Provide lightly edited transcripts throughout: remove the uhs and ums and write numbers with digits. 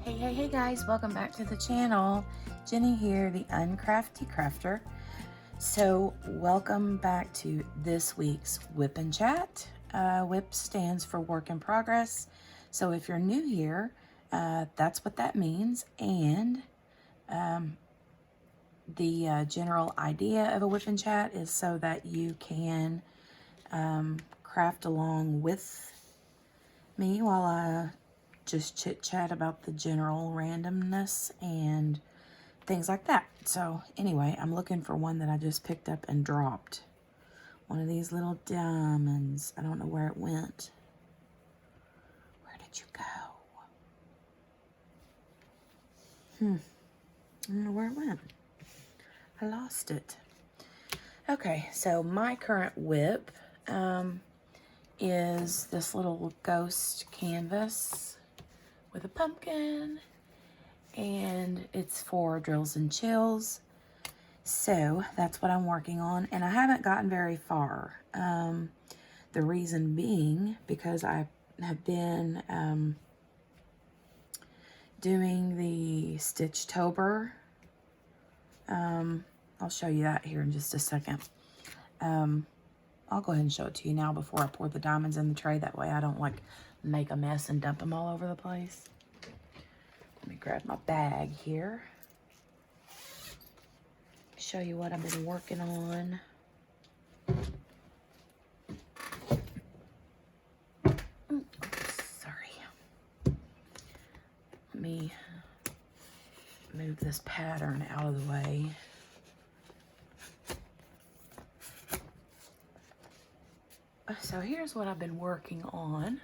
Hey guys, welcome back to the channel. Jenny here, the Uncrafty Crafter. So welcome back to this week's WIP and Chat. WIP stands for work in progress. So if you're new here, that's what that means. And the general idea of a WIP and Chat is so that you can craft along with me while I just chit chat about the general randomness and things like that. So anyway, I'm looking for one that I just picked up and dropped. One of these little diamonds. I don't know where it went. Where did you go? I don't know where it went. I lost it. Okay, so my current WIP is this little ghost canvas with a pumpkin, and it's for drills and chills. So that's what I'm working on, and I haven't gotten very far. The reason being because I have been doing the Stitchtober. I'll show you that here in just a second. I'll go ahead and show it to you now before I pour the diamonds in the tray. That way I don't like make a mess and dump them all over the place. Let me grab my bag here. Show you what I've been working on. Sorry. Let me move this pattern out of the way. So here's what I've been working on.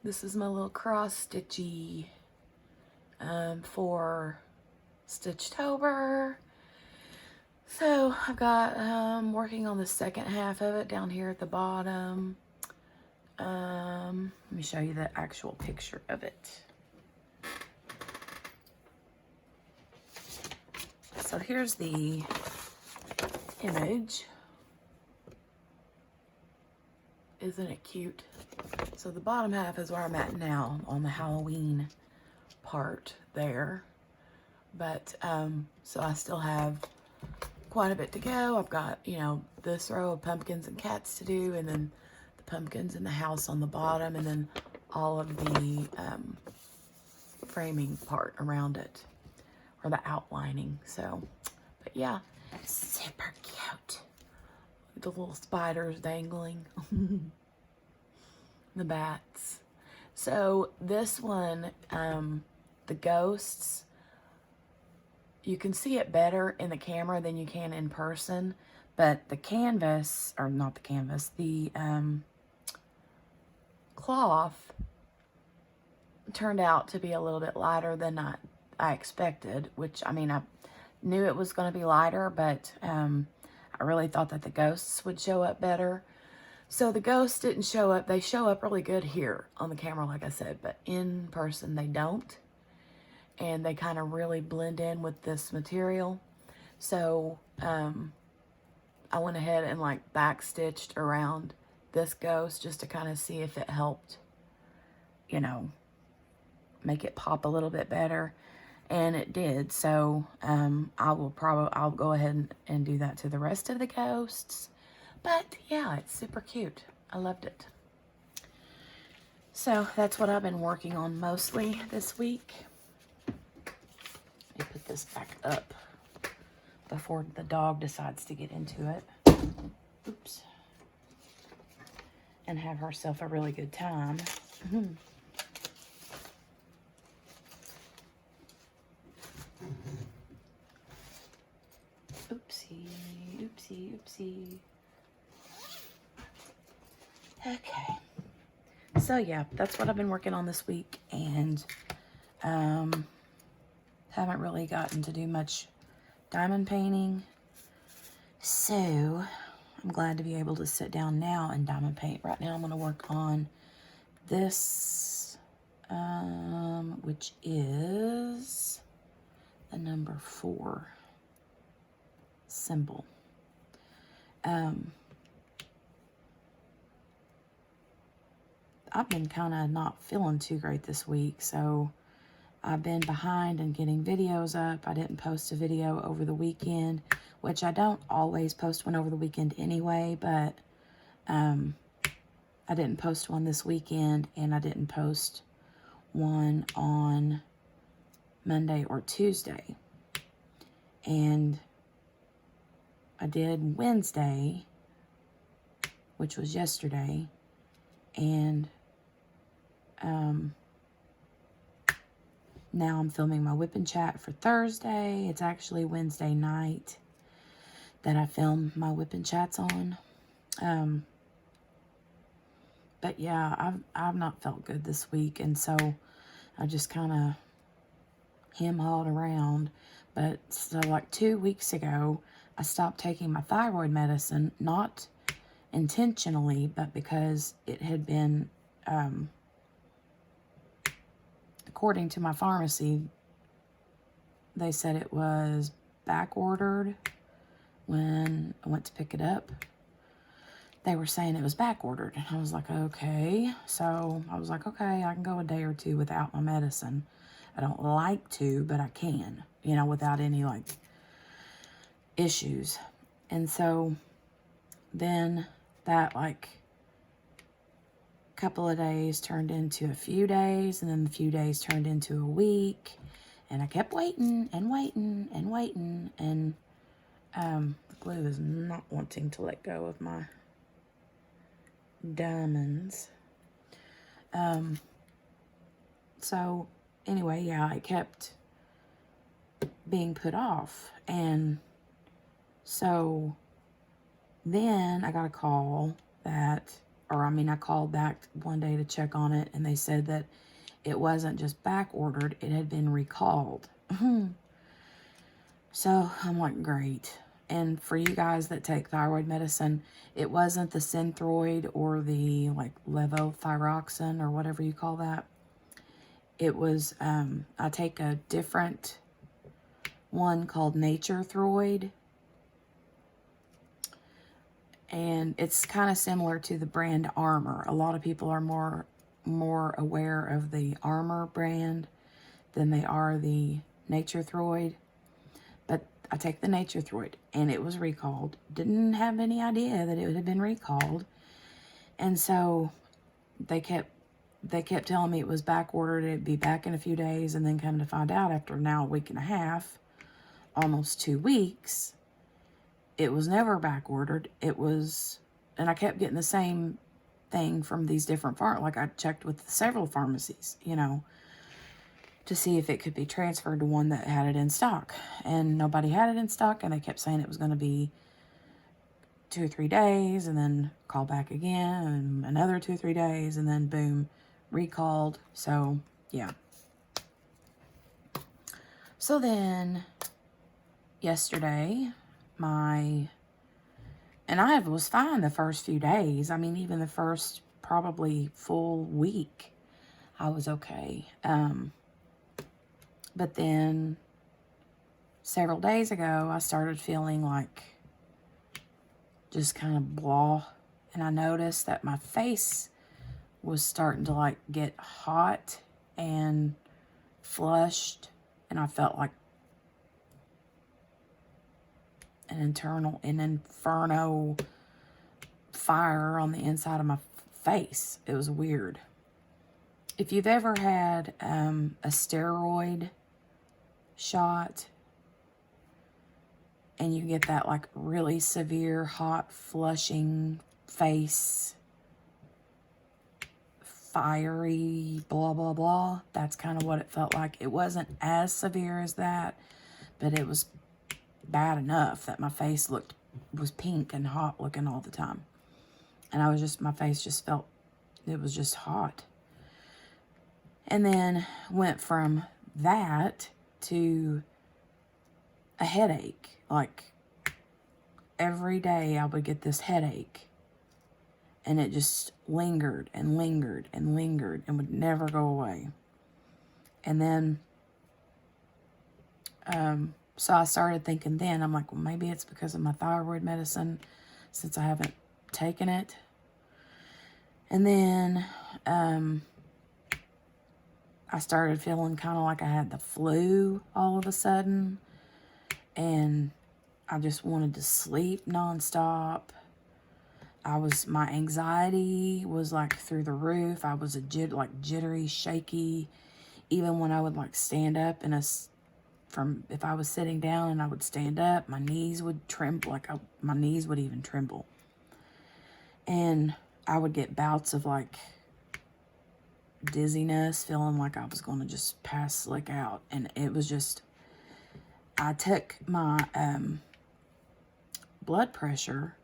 This is my little cross stitchy for Stitchtober. So I've got working on the second half of it down here at the bottom. Let me show you the actual picture of it. So here's the image. Isn't it cute? So the bottom half is where I'm at now on the Halloween part there. But so I still have quite a bit to go. I've got, you know, this row of pumpkins and cats to do, and then the pumpkins in the house on the bottom, and then all of the framing part around it, or the outlining. So, but yeah, super cute. The little spiders dangling. The bats. So this one, the ghosts, you can see it better in the camera than you can in person, but the canvas, or not the canvas, the cloth turned out to be a little bit lighter than I expected, which, I mean, I knew it was going to be lighter, but I really thought that the ghosts would show up better. So the ghosts didn't show up. They show up really good here on the camera, like I said, but in person they don't. And they kind of really blend in with this material. So I went ahead and like backstitched around this ghost just to kind of see if it helped, you know, make it pop a little bit better. And it did. So I'll go ahead and do that to the rest of the ghosts. But yeah, it's super cute. I loved it. So that's what I've been working on mostly this week. Let me put this back up before the dog decides to get into it. Oops. And have herself a really good time. Oopsie, oopsie, oopsie. Okay. So yeah, that's what I've been working on this week, and haven't really gotten to do much diamond painting. So I'm glad to be able to sit down now and diamond paint. Right now I'm going to work on this, which is the number 4 symbol. I've been kind of not feeling too great this week, so I've been behind in getting videos up. I didn't post a video over the weekend, which I don't always post one over the weekend anyway, but I didn't post one this weekend, and I didn't post one on Monday or Tuesday. And I did Wednesday, which was yesterday, and now I'm filming my WIP and chat for Thursday. It's actually Wednesday night that I film my WIP and chats on. But yeah, I've not felt good this week, and so I just kind of hem-hawed around. But so like 2 weeks ago, I stopped taking my thyroid medicine, not intentionally, but because it had been, according to my pharmacy, they said it was back ordered. When I went to pick it up, they were saying it was back ordered, and I was like, okay. So I was like, okay, I can go a day or two without my medicine. I don't like to, but I can, you know, without any like issues. And so then that like couple of days turned into a few days, and then the few days turned into a week, and I kept waiting and waiting and waiting, and the glue is not wanting to let go of my diamonds. So anyway, yeah, it kept being put off, and so then I got a call that, or I mean, I called back one day to check on it, and they said that it wasn't just back ordered, it had been recalled. So I'm like, great. And for you guys that take thyroid medicine, it wasn't the Synthroid or the like levothyroxine or whatever you call that. It was, I take a different one called Nature Throid. And it's kind of similar to the brand Armor. A lot of people are more aware of the Armor brand than they are the Nature Throid. But I take the Nature Throid, and it was recalled. Didn't have any idea that it had been recalled. And so they kept telling me it was back ordered, it'd be back in a few days, and then come to find out after now a week and a half, almost 2 weeks, it was never back ordered. It was, and I kept getting the same thing from these different like I checked with several pharmacies, you know, to see if it could be transferred to one that had it in stock, and nobody had it in stock, and they kept saying it was going to be 2 or 3 days, and then call back again, and another 2 or 3 days, and then boom, recalled. So yeah. So then yesterday, and I was fine the first few days. I mean, even the first probably full week, I was okay. But then several days ago, I started feeling like just kind of blah. And I noticed that my face was starting to like get hot and flushed. And I felt like an inferno fire on the inside of my face. It was weird. If you've ever had a steroid shot and you get that like really severe hot flushing face, fiery blah blah blah, that's kind of what it felt like. It wasn't as severe as that, but it was bad enough that my face was pink and hot looking all the time. And my face just felt, it was just hot. And then went from that to a headache. Like every day I would get this headache, and it just lingered and lingered and lingered and would never go away. And then so I started thinking then, I'm like, well, maybe it's because of my thyroid medicine since I haven't taken it. And then I started feeling kind of like I had the flu all of a sudden. And I just wanted to sleep nonstop. My anxiety was like through the roof. I was jittery, shaky. Even when I would like stand up if I was sitting down and I would stand up, my knees would tremble, my knees would even tremble. And I would get bouts of like dizziness, feeling like I was going to just pass slick out. And it was just, I took my blood pressure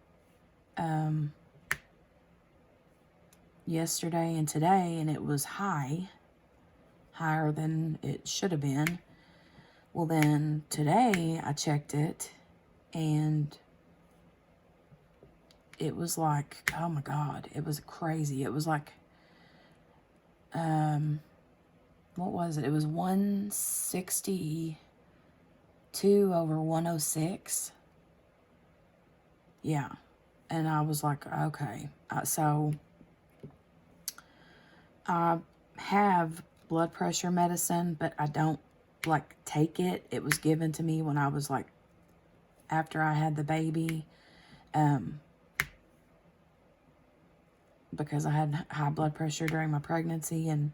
yesterday and today, and it was higher than it should have been. Well, then today I checked it, and it was like, oh my God, it was crazy. It was like, what was it? It was 162 over 106. Yeah. And I was like, okay. So I have blood pressure medicine, but I don't like take it. It was given to me when I was like, after I had the baby, because I had high blood pressure during my pregnancy, and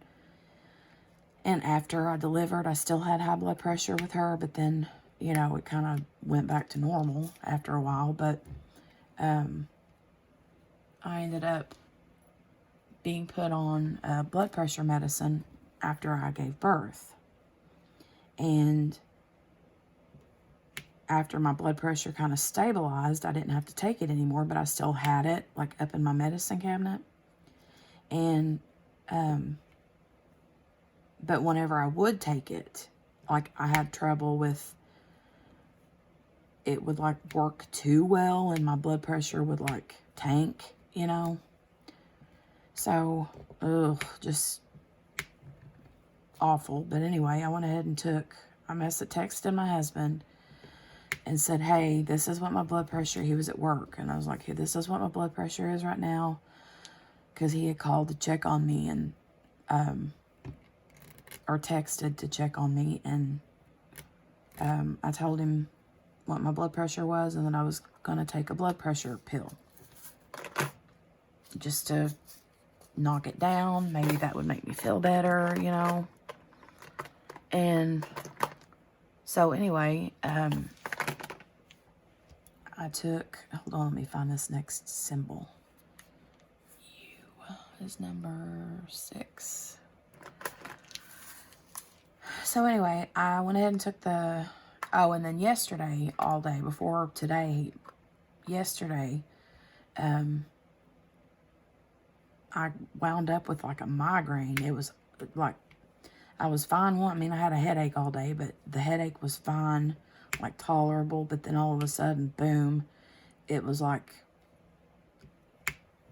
after I delivered, I still had high blood pressure with her, but then, you know, it kind of went back to normal after a while. But I ended up being put on blood pressure medicine after I gave birth. And after my blood pressure kind of stabilized, I didn't have to take it anymore, but I still had it like up in my medicine cabinet. And, but whenever I would take it, like I had trouble with, it would like work too well and my blood pressure would like tank, you know? So, just awful. But anyway, I went ahead and texted my husband and said, hey, this is what my blood pressure, he was at work. And I was like, hey, this is what my blood pressure is right now. Because he had called to check on me and, or texted to check on me. And I told him what my blood pressure was and that I was going to take a blood pressure pill. Just to knock it down. Maybe that would make me feel better, you know. And so anyway, I took, hold on, let me find this next symbol. U is number 6. So anyway, I went ahead and took and then yesterday, all day before today, yesterday, I wound up with like a migraine. It was like, I was fine I had a headache all day, but the headache was fine, like tolerable. But then all of a sudden, boom, it was like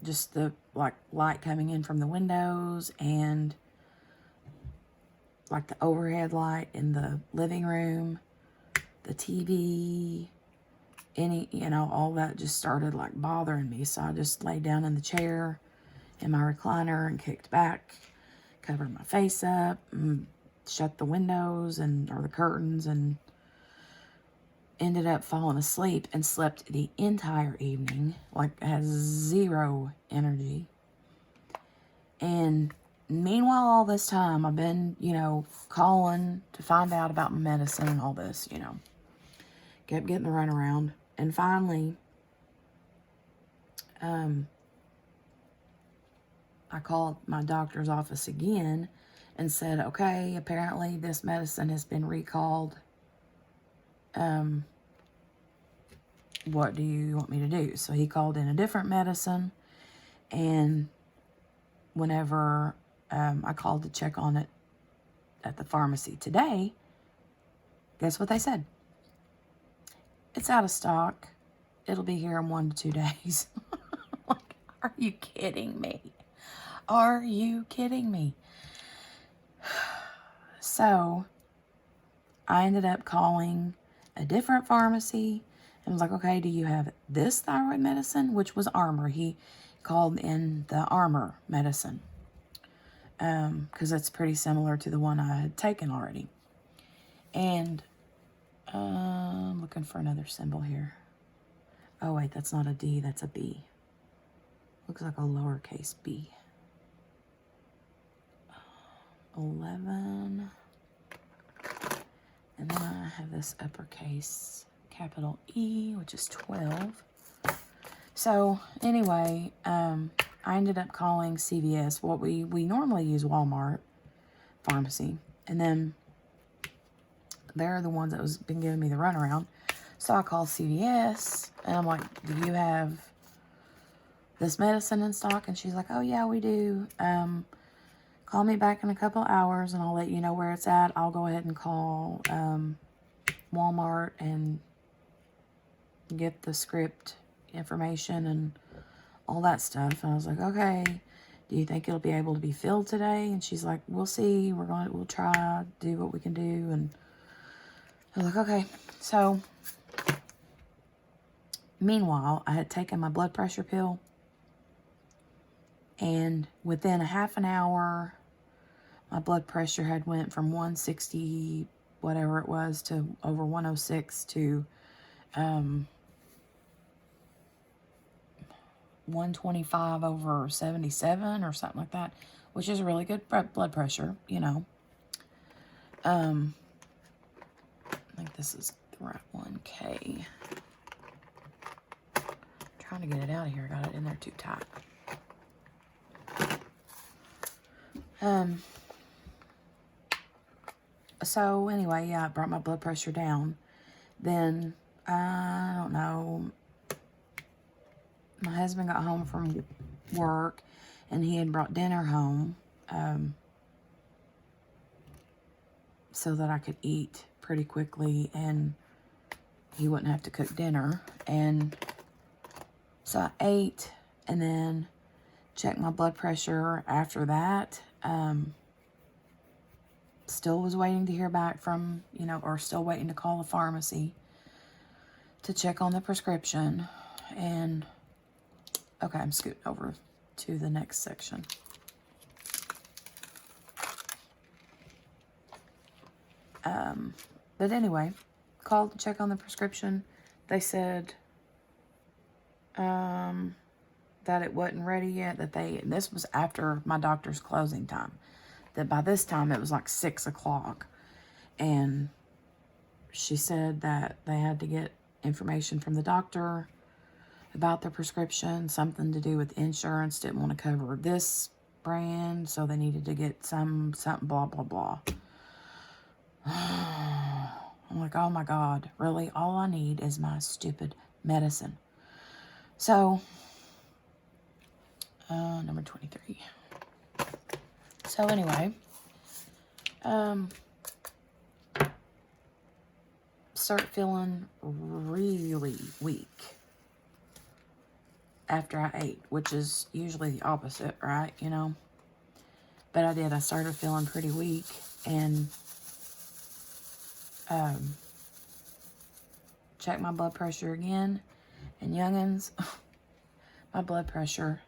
just the like light coming in from the windows and like the overhead light in the living room, the TV, all that just started like bothering me. So I just laid down in the chair in my recliner and kicked back, covered my face up, and shut the windows or the curtains, and ended up falling asleep and slept the entire evening. Like, I had zero energy. And meanwhile, all this time, I've been, calling to find out about my medicine and all this, Kept getting the runaround. And finally, I called my doctor's office again and said, okay, apparently this medicine has been recalled. What do you want me to do? So he called in a different medicine, and whenever I called to check on it at the pharmacy today, guess what they said? It's out of stock. It'll be here in 1 to 2 days. Like, are you kidding me? Are you kidding me? So I ended up calling a different pharmacy and was like, okay, do you have this thyroid medicine? Which was Armor. He called in the Armor medicine. because it's pretty similar to the one I had taken already. And I'm looking for another symbol here. Oh wait, that's not a D, that's a B. Looks like a lowercase b. 11. And then I have this uppercase capital E, which is 12. So anyway, I ended up calling CVS. What we normally use Walmart pharmacy. And then they're the ones that was been giving me the runaround. So I called CVS and I'm like, do you have this medicine in stock? And she's like, oh yeah, we do. Call me back in a couple hours and I'll let you know where it's at. I'll go ahead and call Walmart and get the script information and all that stuff. And I was like, okay, do you think it'll be able to be filled today? And she's like, we'll see. We'll try, do what we can do. And I was like, okay. So meanwhile, I had taken my blood pressure pill, and within a half an hour, my blood pressure had went from 160, whatever it was, to over 106 to 125 over 77 or something like that, which is really good blood pressure, you know. I think this is the right one, K. Trying to get it out of here. I got it in there too tight. So anyway, yeah, I brought my blood pressure down. Then, I don't know, my husband got home from work and he had brought dinner home so that I could eat pretty quickly and he wouldn't have to cook dinner. And so I ate and then checked my blood pressure after that. Still was waiting to hear back from, you know, or still waiting to call the pharmacy to check on the prescription. And, okay, I'm scooting over to the next section. But anyway, called to check on the prescription. They said that it wasn't ready yet, this was after my doctor's closing time, that by this time it was like 6 o'clock. And she said that they had to get information from the doctor about the prescription, something to do with insurance, didn't want to cover this brand, so they needed to get something, blah, blah, blah. I'm like, oh my God, really? All I need is my stupid medicine. So, number 23. So anyway, start feeling really weak after I ate, which is usually the opposite, right? You know, but I did. I started feeling pretty weak, and checked my blood pressure again, and youngins, my blood pressure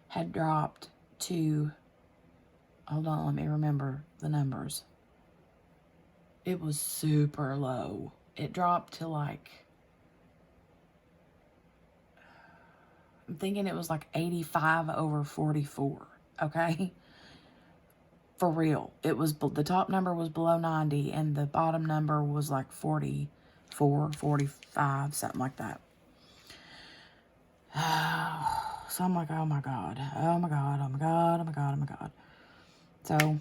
had dropped to, hold on, let me remember the numbers. It was super low. It dropped to like, I'm thinking it was like 85 over 44, okay? For real. It was, the top number was below 90, and the bottom number was like 44, 45, something like that. So I'm like, oh my God, oh my God, oh my God, oh my God, oh my God. So,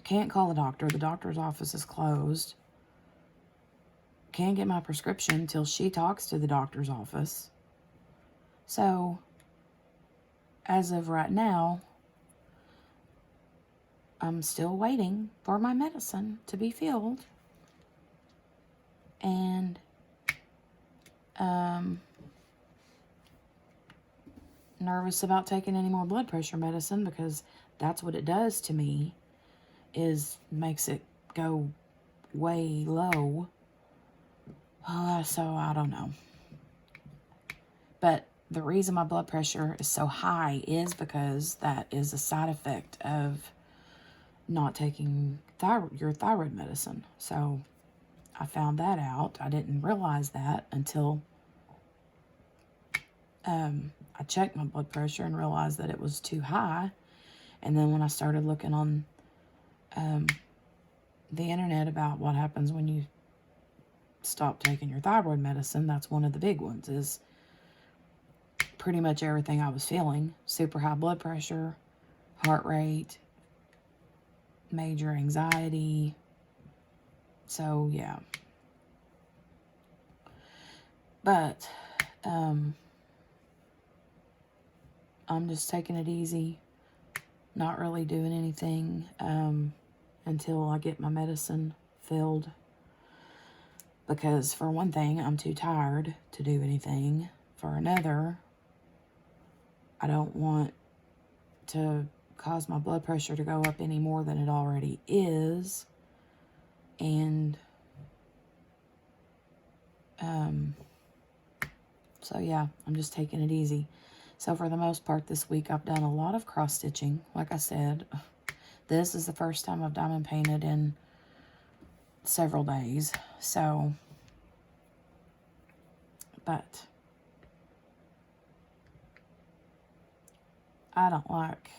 can't call the doctor. The doctor's office is closed. Can't get my prescription till she talks to the doctor's office. So, as of right now, I'm still waiting for my medicine to be filled. And, nervous about taking any more blood pressure medicine, because that's what it does to me, is makes it go way low. So I don't know. But the reason my blood pressure is so high is because that is a side effect of not taking your thyroid medicine. So I found that out. I didn't realize that until I checked my blood pressure and realized that it was too high. And then when I started looking on the internet about what happens when you stop taking your thyroid medicine, that's one of the big ones, is pretty much everything I was feeling. Super high blood pressure, heart rate, major anxiety. So, yeah. But, I'm just taking it easy, not really doing anything until I get my medicine filled. Because, for one thing, I'm too tired to do anything. For another, I don't want to cause my blood pressure to go up any more than it already is. And, so yeah, I'm just taking it easy. So for the most part this week, I've done a lot of cross stitching. Like I said, this is the first time I've diamond painted in several days. So, but I don't like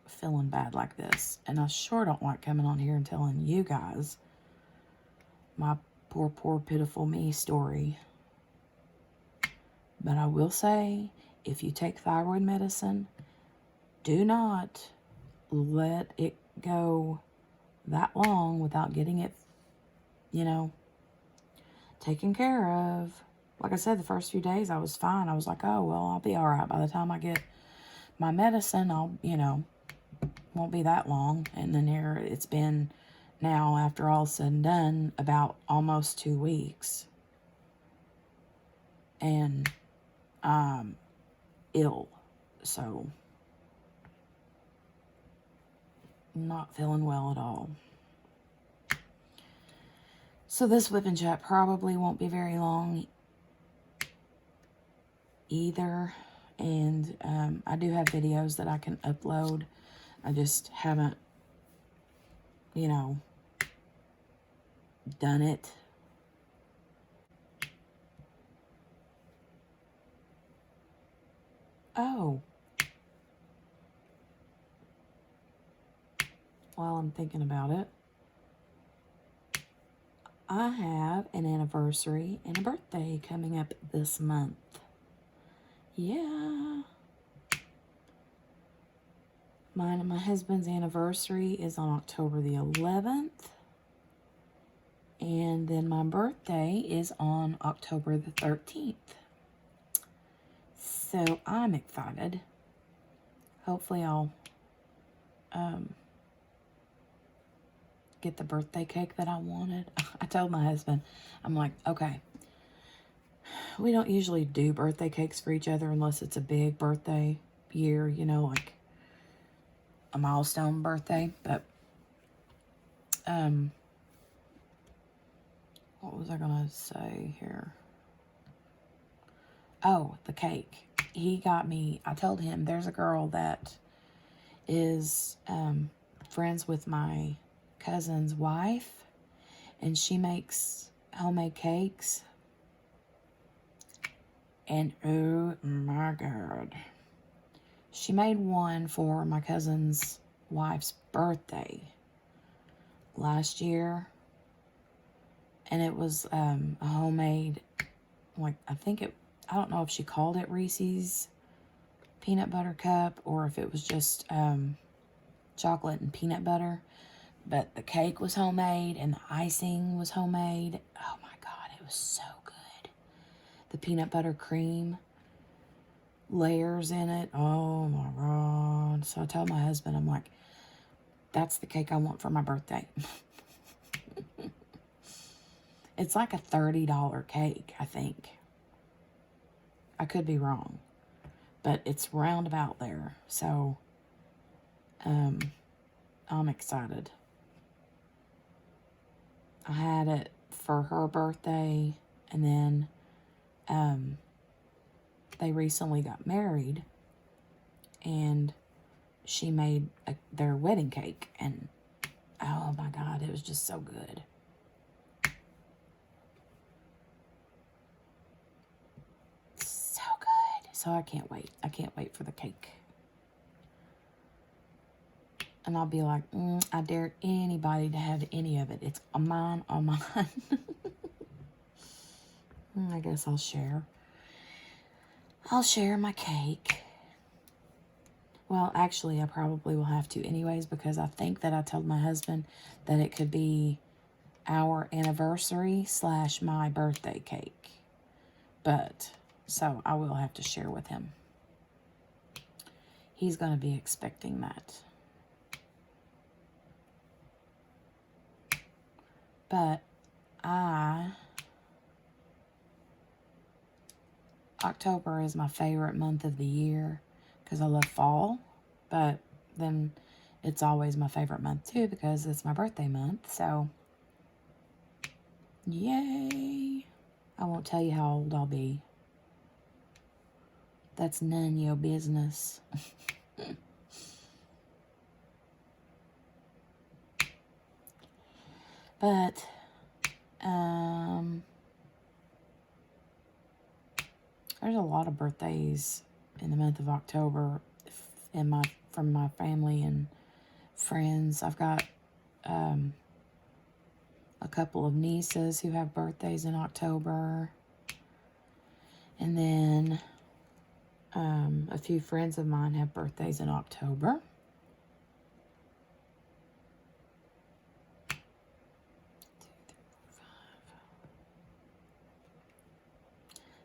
feeling bad like this. And I sure don't like coming on here and telling you guys my poor, poor, pitiful me story. But I will say, if you take thyroid medicine, do not let it go that long without getting it, you know, taken care of. Like I said, the first few days I was fine. I was like, oh, well, I'll be all right. By the time I get my medicine, I'll, you know, won't be that long. And then here it's been now, after all said and done, about almost 2 weeks. And I'm ill. So, not feeling well at all. So this whip and chat probably won't be very long either. And I do have videos that I can upload. I just haven't, you know, done it. Oh. While I'm thinking about it, I have an anniversary and a birthday coming up this month. Yeah. Mine and my husband's anniversary is on October the 11th. And then my birthday is on October the 13th. So I'm excited. Hopefully I'll get the birthday cake that I wanted. I told my husband, I'm like, okay, we don't usually do birthday cakes for each other unless it's a big birthday year, you know, like a milestone birthday. But what was I gonna say here? Oh, the cake. He got me, I told him there's a girl that is friends with my cousin's wife, and she makes homemade cakes. And oh my God, she made one for my cousin's wife's birthday last year. And it was a homemade, like, I don't know if she called it Reese's peanut butter cup or if it was just chocolate and peanut butter. But the cake was homemade and the icing was homemade. Oh my God, it was so good. The peanut butter cream layers in it. Oh my God. So I told my husband, I'm like, that's the cake I want for my birthday. It's like a $30 cake, I think. I could be wrong, but it's round about there. So, I'm excited. I had it for her birthday, and then, they recently got married, and she made their wedding cake, and oh my God, it was just so good. So good. So I can't wait. I can't wait for the cake. And I'll be like, I dare anybody to have any of it. It's mine, all mine. I guess I'll share. I'll share my cake. Well, actually, I probably will have to anyways, because I think that I told my husband that it could be our anniversary / my birthday cake. But, so I will have to share with him. He's going to be expecting that. But October is my favorite month of the year because I love fall. But then it's always my favorite month too because it's my birthday month. So, yay. I won't tell you how old I'll be. That's none of your business. But, there's a lot of birthdays in the month of October from my family and friends. I've got a couple of nieces who have birthdays in October. And then a few friends of mine have birthdays in October.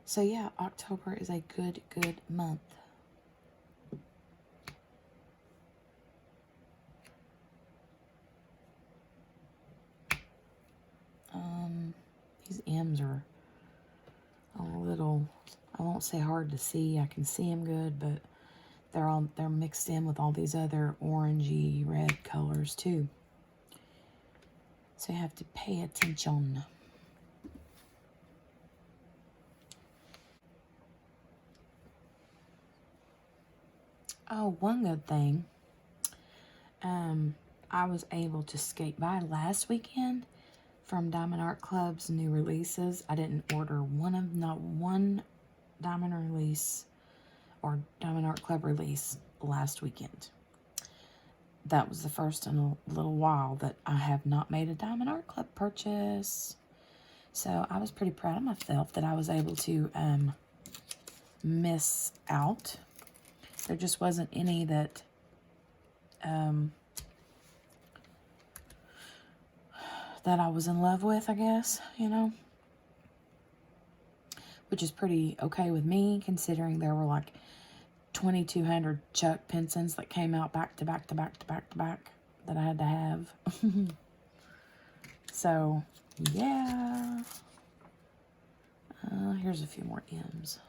So yeah, October is a good month. These M's are a little, I won't say hard to see. I can see them good, but they're mixed in with all these other orangey red colors too. So you have to pay attention. Oh, one good thing. I was able to skate by last weekend from Diamond Art Club's new releases. I didn't order not one Diamond release or Diamond Art Club release last weekend. That was the first in a little while that I have not made a Diamond Art Club purchase. So I was pretty proud of myself that I was able to miss out. There just wasn't any that that I was in love with, I guess, you know. Which is pretty okay with me, considering there were like 2,200 Chuck Pensons that came out back to back to back to back to back that I had to have. So, yeah. Here's a few more M's.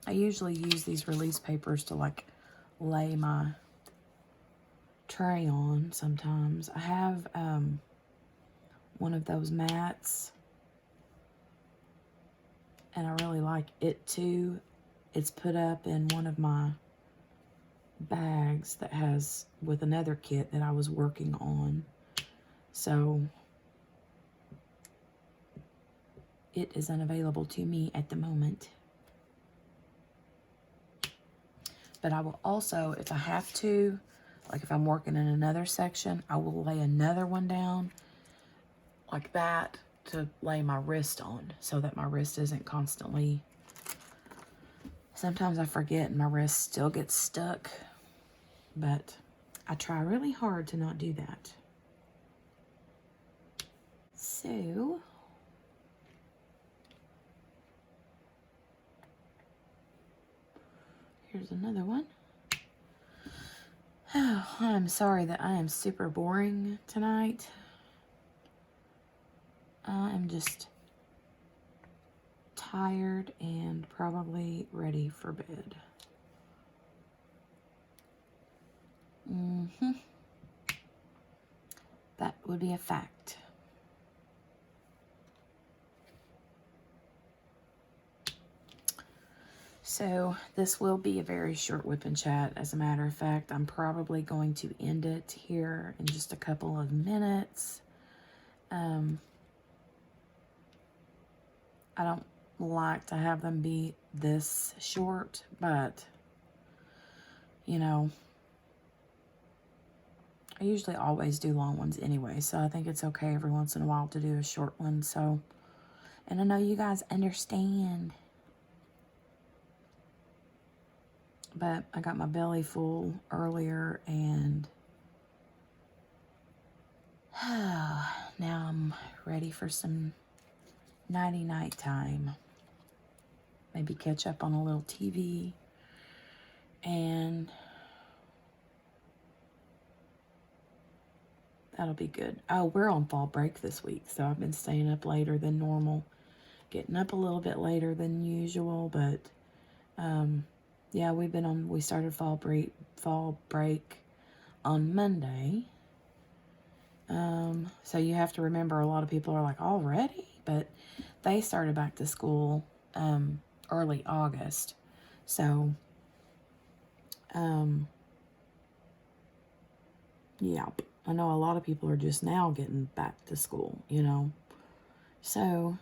I usually use these release papers to like lay my tray on sometimes. I have one of those mats, and I really like it too. It's put up in one of my bags that has with another kit that I was working on. So it is unavailable to me at the moment. But I will also, if I have to, like if I'm working in another section, I will lay another one down like that to lay my wrist on so that my wrist isn't constantly, sometimes I forget and my wrist still gets stuck, but I try really hard to not do that. So, here's another one. Oh, I'm sorry that I am super boring tonight. I am just tired and probably ready for bed. That would be a fact. So this will be a very short whip and chat. As a matter of fact, I'm probably going to end it here in just a couple of minutes. I don't like to have them be this short, but you know, I usually always do long ones anyway, so I think it's okay every once in a while to do a short one. So, and I know you guys understand, but I got my belly full earlier, and now I'm ready for some nighty-night time. Maybe catch up on a little TV, and that'll be good. Oh, we're on fall break this week, so I've been staying up later than normal, getting up a little bit later than usual, but yeah, we started fall break on Monday. So you have to remember, a lot of people are like, already? But they started back to school early August. So yeah, I know a lot of people are just now getting back to school, you know. So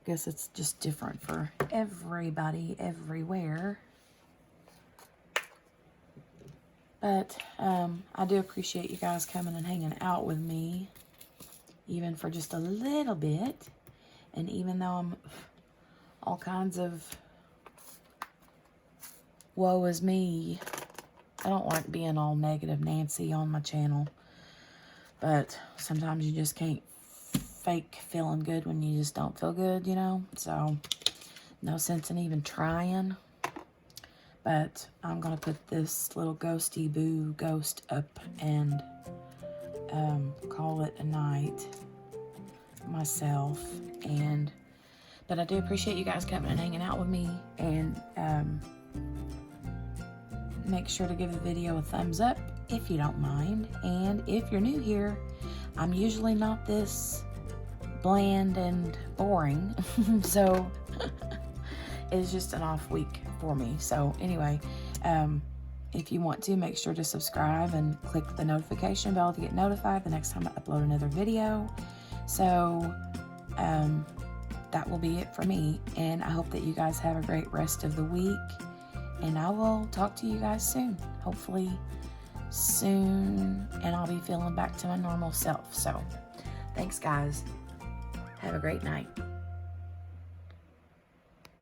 I guess it's just different for everybody everywhere. But I do appreciate you guys coming and hanging out with me, even for just a little bit. And even though I'm all kinds of woe is me, I don't like being all negative Nancy on my channel. But sometimes you just can't fake feeling good when you just don't feel good, you know? So, no sense in even trying. But I'm going to put this little ghosty boo ghost up and call it a night myself. But I do appreciate you guys coming and hanging out with me. And make sure to give the video a thumbs up if you don't mind. And if you're new here, I'm usually not this bland and boring. So it's just an off week for me. So anyway, if you want to, make sure to subscribe and click the notification bell to get notified the next time I upload another video. So that will be it for me, and I hope that you guys have a great rest of the week, and I will talk to you guys soon, hopefully soon, and I'll be feeling back to my normal self. So thanks guys, have a great night.